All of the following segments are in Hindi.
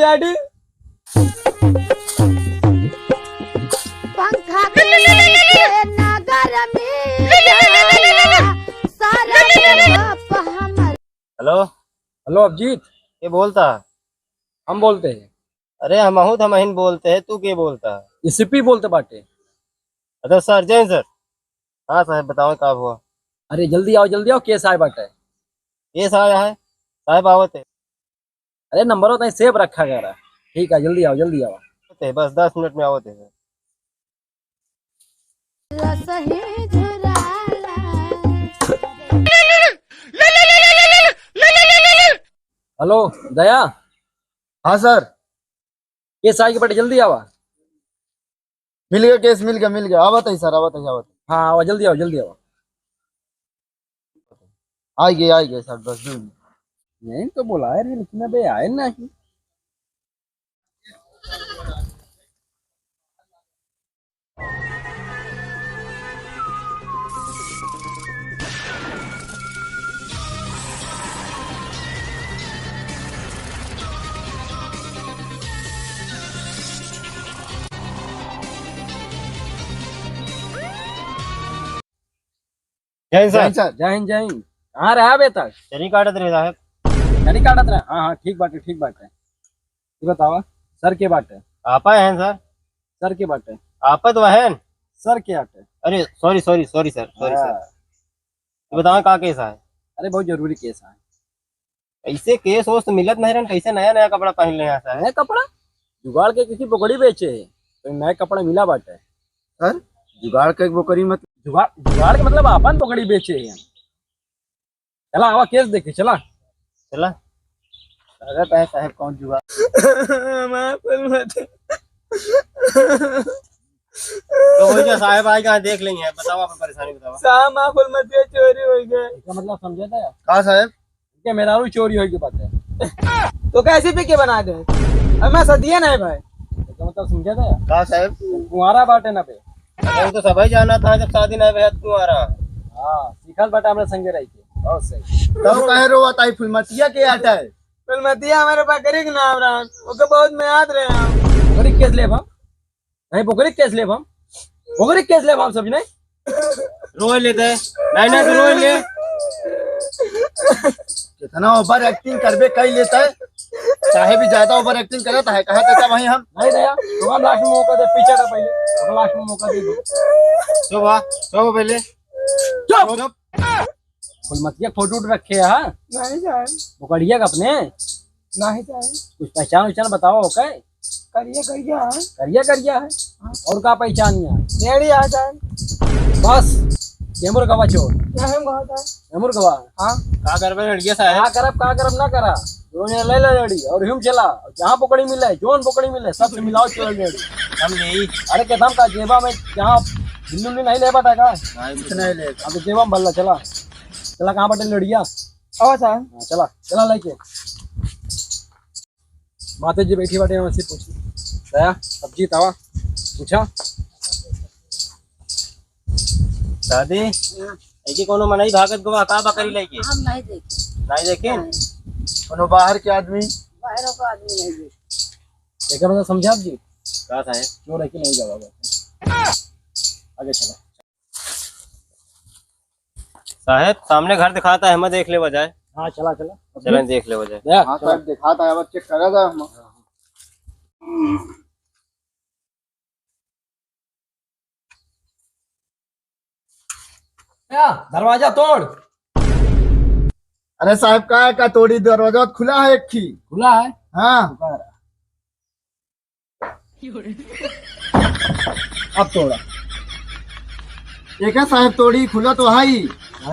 डैडी। पंखा के नगर में सारा हमर। हेलो हेलो अभिजीत, ये बोलता? हम बोलते हैं। अरे हमहू हमहिन बोलते है, तू के बोलता? एसीपी बोलते बाटे। अच्छा सर, जय सर। हाँ साहब बताओ का हुआ? अरे जल्दी आओ, केस आए बाटे। केस आया है साहब? आवत है। अरे नंबर होता है सेव रखा गया रहा। ठीक है, जल्दी आओ। आवत है, बस 10 मिनट में आवत है। रसही झुराला। हेलो दया। हाँ सर, केस आए के बाटे, जल्दी आवा। मिल गया केस, मिल गया। आवत है सर, आवत है। हाँ आवा, जल्दी आओ। आ गए सर, बस 2 मिनट। नहीं तो बोला है लेकिन अबे आए नहीं। जय सर। सर जय हिंद। कहाँ रहा बे तक? चली काटत रहे साहब। नहीं काटत रहे। हाँ ठीक बाटे। ये बतावा सर के बाटे। आपा है सर? सर के बाटे। आपा तो है। सर के आटे। अरे सॉरी सर। ये बताओ का केस है? अरे बहुत जरूरी केस है। ऐसे केस हो तो मिलत नहीं रहन, कैसे नया कपड़ा पहन ले यहाँ से? नया कपड़ा जुगाड़ के किसी पकड़ी बेचे है तो नया कपड़ा मिला बाटे। सर, जुगाड़ का एक बोकरी मत। जुगाड़ के मतलब अपन पकड़ी बेचे है। चला आवा केस देखे चला। अरे है साहब, कौन जुगाड़? तो वही जो साहब आएगा देख लेंगे। बताओ आप परेशानी बताओ। साहब माफुल मत चोरी हो गया। इसका मतलब समझा था कहा साहब? कि मेरा चोरी हो गई बात है। तो कैसे पी के बना दे? अब मैं सदिया नहीं भाई। इसका मतलब समझा था कहा साहब? कुंवारा बाटे ना पे। अरे तो सब ही जाना था जब शादी नहीं भैया तुम्हारा। हाँ सीखल बाटे हमारे संगे रही के। बहुत सही। तब कहे रोवा ताई फुलमतिया के आटा है? फिल्मतिया हमारे पास करी के नाम रहा ओके बहुत मैं याद रहे हम। पोखरी केस ले हम नहीं। पोखरी केस ले हम सब नहीं। रोए लेते नहीं तो रोए ले। कितना ओवर एक्टिंग करबे कई लेता है साहेब, भी ज्यादा ओवर एक्टिंग करता है। कहा था वही हम नहीं दया तो हम लास्ट में मौका दे। पीछे का पहले तो लास्ट में मौका दे दो। चुप पहले चुप। फुलमतिया फोटो रखे है। नहीं जाए, बुकड़िया का अपने नहीं जाए। कुछ पहचान बताओ। ओके करिया है। और का पहचानिया डेढ़ी आ जाए। बस केमुर गवा चोर। हम बहुत है। केमुर गवा। हाँ का करबे लड़किया साहब? का करब ना करा। जोने ले लड़ी और हम चला जहाँ पकड़ी मिले जोन पकड़ी मिले सबसे मिलाओ चोर लड़ी। हम यही अरे कहता का जेबा में जहाँ दिल्ली नहीं ले पाता का। कुछ नहीं ले। अब तो जेबा में भल्ला चला कहाँ बटे लड़िया। और साहब चला लेके माता जी बैठी बाटे वैसे पूछी दया सब्जी तवा पूछा। शादी ऐकी कोनो मनाई भागत गवा का बकरी लेके? हम नहीं देखे। नहीं देखे? कोनो बाहर के आदमी? बाहरों का आदमी नहीं देखे। एक मतलब समझा जी का साहब? चोर है कि नहीं जवाब। आगे चला। साहब सामने घर दिखाता है, मैं देख ले बजाय। हाँ चला चलन देख ले बजाय। दया हाँ साहब, दिखा था अब चेक करा था हम। दरवाजा तोड़। अरे साहब का तोड़ी? दरवाजा खुला है, एक ही खुला है। हाँ। अब तोड़ा। एक है साहब, तोड़ी खुला तो है ही।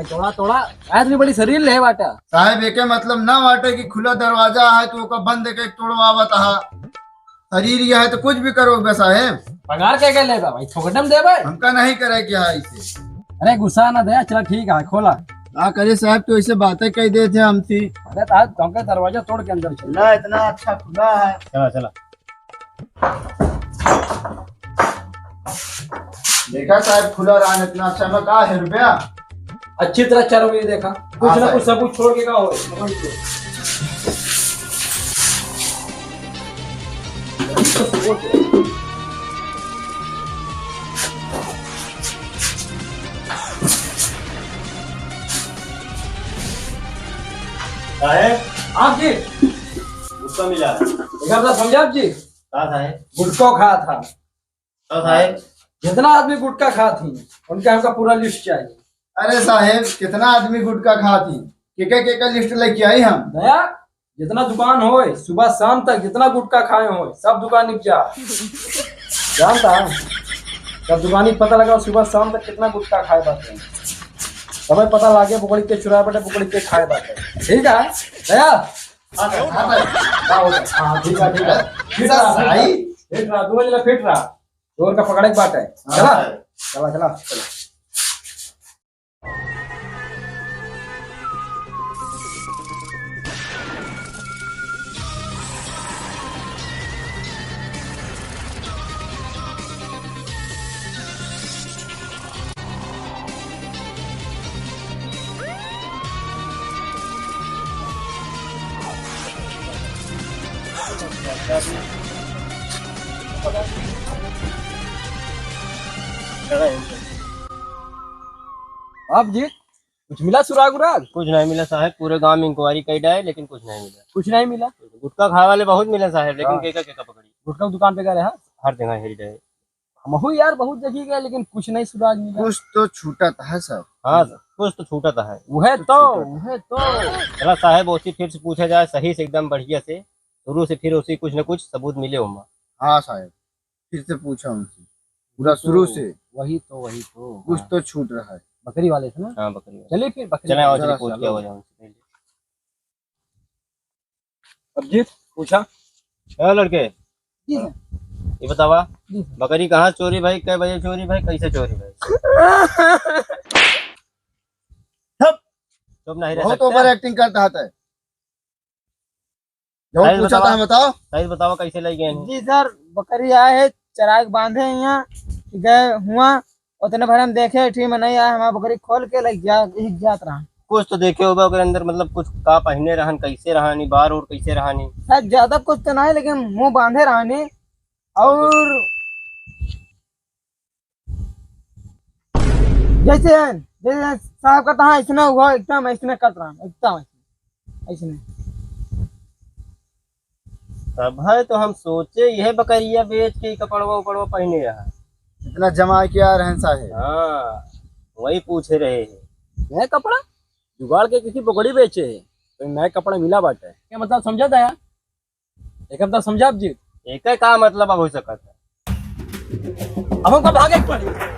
तोड़ा आदमी बड़ी शरीर ले बाटा। साहब एक मतलब ना वाटे कि खुला दरवाजा है तो ओका बंद के तोड़वावत है। शरीर यह है तो कुछ भी करोगे साहब। पगार क्या ले भाई थोकटम दे भाई। हमका नहीं करे क्या है इसे। अरे गुस्सा ना दे। चला ठीक है खोला। क्या करे साहब, तो ऐसे बातें कह दे थे हमसे। अरे ताज तुमका दरवाजा तोड़ के अंदर चल। ना इतना अच्छा खुला है। चला देखा साहब, खुला रहा इतना अच्छा। मैं कहा है रुपया अच्छी तरह चलोगे। देखा कुछ ना कुछ सबूत छोड़ के का हो। साहेब आप जी गुटका मिला एक हफ्ता समझा आप जी कहा साहेब गुटखा खाया था। तो साहेब जितना आदमी गुटखा खा थी उनका हमका पूरा लिस्ट चाहिए। अरे साहेब कितना आदमी गुटखा खाती के लिस्ट लेके आई हम। दया जितना दुकान होए सुबह शाम तक जितना गुटखा खाए होए सब दुकान निपटा जानता है। सब दुकानी पता लगा सुबह शाम तक कितना गुटखा खाए बात है। समय पता लागे पकड़ी के चुरा बटे पकड़ी के खाए बात है। ठीक है दया हाँ सर। हाँ ठीक है ठीक है फिट सर, रहा सही? फिट रहा 2 बजे फिट रहा चोर का पकड़े की बात है। चला चला चला चला। आप जी कुछ मिला सुराग उराग? कुछ नहीं मिला साहेब, पूरे गांव में इंक्वायरी कई डाले लेकिन कुछ नहीं मिला। कुछ नहीं मिला। गुटखा खाने वाले बहुत मिले साहेब, लेकिन हाँ। केका पकड़ी गुटखा की दुकान पे गए हैं हर जगह हेरी रहे। हम यार बहुत जगह गए लेकिन कुछ नहीं सुराग मिला। कुछ तो छूटा था सर। हाँ कुछ तो छूटा था है। वह तो चला साहेब उसी फिर से पूछा जाए सही से एकदम बढ़िया से शुरू से, फिर उसी कुछ न कुछ सबूत मिले होगा। हाँ साहब फिर से पूछा उनसे पूरा शुरू से वही तो कुछ तो छूट रहा है। बकरी वाले थे ना। हाँ बकरी वाले। चलिए फिर बकरी चले और चलो, पूछ चलो। क्या हो जाए उनसे। अभिजीत पूछा क्या लड़के जी सर। ये बतावा जी। बकरी कहाँ चोरी भाई, कै बजे चोरी भाई, कैसे चोरी भाई? चुप नहीं रह बहुत सकते। ओवर एक्टिंग करता था। जो साइज पूछा बतावा। था बताओ। सही बताओ कैसे ले गए हैं? जी सर, बकरी आए है चराग बांधे यहाँ गए हुआ उतने भर हम देखे ठीक में नहीं आया, हमारा बकरी खोल के लग जात रहा। कुछ तो देखे होगा ओकर अंदर, मतलब कुछ का पहने रहन, कैसे रहनी, बार और कैसे रहनी। शायद ज्यादा कुछ तो नहीं लेकिन मुंह बांधे रहने और जैसे जैसे साहब कहता हाँ ऐसा हुआ एकदम ऐसा कर रहा एकदम ऐसा। तब है तो हम सोचे यह बकरिया बेच के कपड़वा उपड़वा पहने रहा। इतना जमा किया रहन साहेब। हाँ वही पूछे रहे हैं। नया कपड़ा जुगाड़ के किसी पकड़ी बेचे है तो नया कपड़ा मिला बाटे। क्या मतलब समझा था यार? एक हफ्ता समझा आप जी। एक का मतलब अब हो सकता है। अब हमको भागे पड़े।